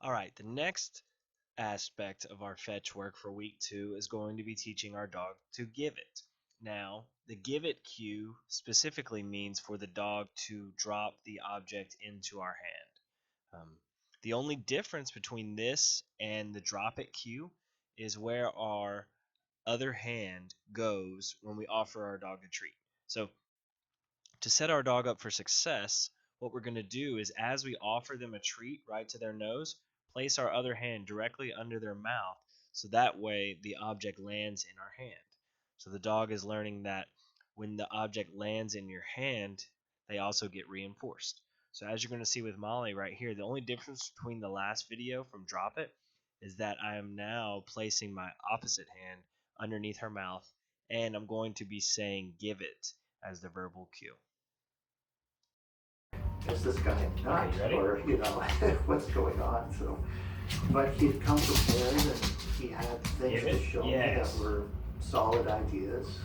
All right, the next aspect of our fetch work for week 2 is going to be teaching our dog to give it. Now, the give it cue specifically means for the dog to drop the object into our hand. The only difference between this and the drop it cue is where our other hand goes when we offer our dog a treat. So, to set our dog up for success, what we're going to do is as we offer them a treat right to their nose, place our other hand directly under their mouth so that way the object lands in our hand. So the dog is learning that when the object lands in your hand, they also get reinforced. So as you're going to see with Molly right here, the only difference between the last video from Drop It is that I am now placing my opposite hand underneath her mouth and I'm going to be saying give it as the verbal cue. Is this guy nuts, Okay, or what's going on? So, but he'd come prepared and he had things to show me that were solid ideas.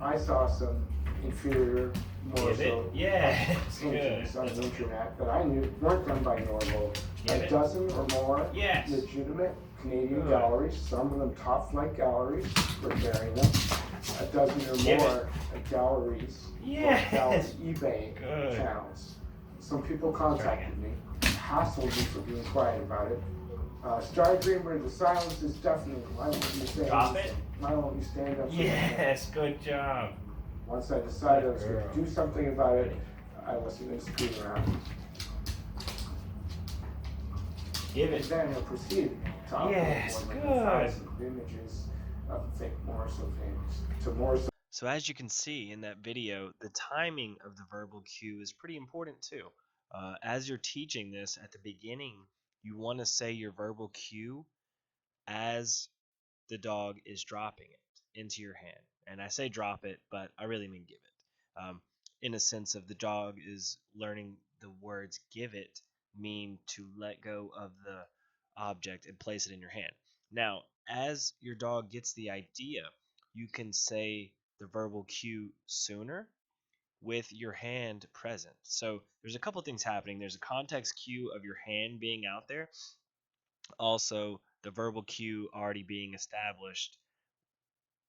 I saw some inferior, more so Yes, paintings on the internet that I knew weren't done by normal. A dozen or more legitimate Canadian galleries, some of them top flight galleries, were carrying them. A dozen or more galleries, gallery eBay channels. Some people contacted me, hassled me for being quiet about it. Star Dreamer, the silence is deafening. Why won't you say anything? Why won't you stand up? Yes, good job. Once I decided I was going to do something about it, I wasn't going to screw around. Give And it. then I proceeded to upload more than 1,000 images of fake Morrison things to Morrison. So as you can see in that video, the timing of the verbal cue is pretty important too. As you're teaching this at the beginning, you want to say your verbal cue as the dog is dropping it into your hand. And I say drop it, but I really mean give it. In a sense of the dog is learning the words give it mean to let go of the object and place it in your hand. Now, as your dog gets the idea, you can say the verbal cue sooner with your hand present. So there's a couple things happening. There's a context cue of your hand being out there, also the verbal cue already being established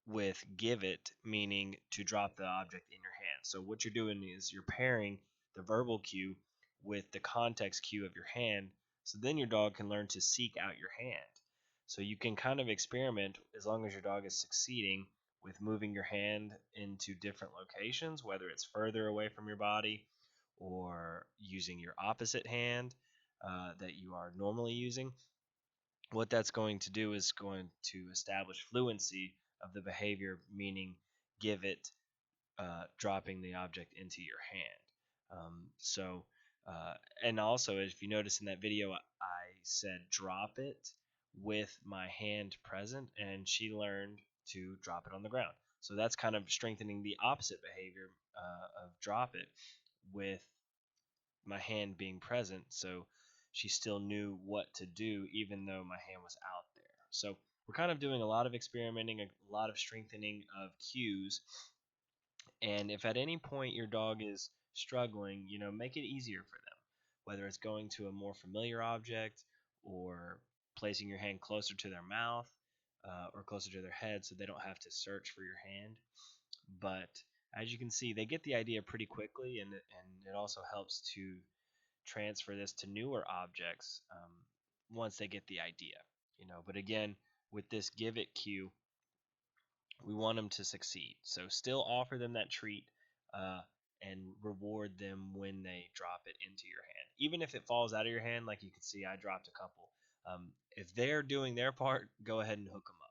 with give it, meaning to drop the object in your hand. So what you're doing is you're pairing the verbal cue with the context cue of your hand, so then your dog can learn to seek out your hand. So you can kind of experiment as long as your dog is succeeding with moving your hand into different locations, whether it's further away from your body or using your opposite hand that you are normally using. What that's going to do is going to establish fluency of the behavior, meaning give it dropping the object into your hand. And also, if you notice in that video, I said drop it with my hand present, and she learned to drop it on the ground. So that's kind of strengthening the opposite behavior of drop it with my hand being present. So she still knew what to do even though my hand was out there. So we're kind of doing a lot of experimenting, a lot of strengthening of cues. And if at any point your dog is struggling, make it easier for them, whether it's going to a more familiar object or placing your hand closer to their mouth or closer to their head so they don't have to search for your hand. But as you can see, they get the idea pretty quickly, and it also helps to transfer this to newer objects once they get the idea. But again, with this give it cue, we want them to succeed. So still offer them that treat and reward them when they drop it into your hand. Even if it falls out of your hand, like you can see, I dropped a couple. If they're doing their part, go ahead and hook them up.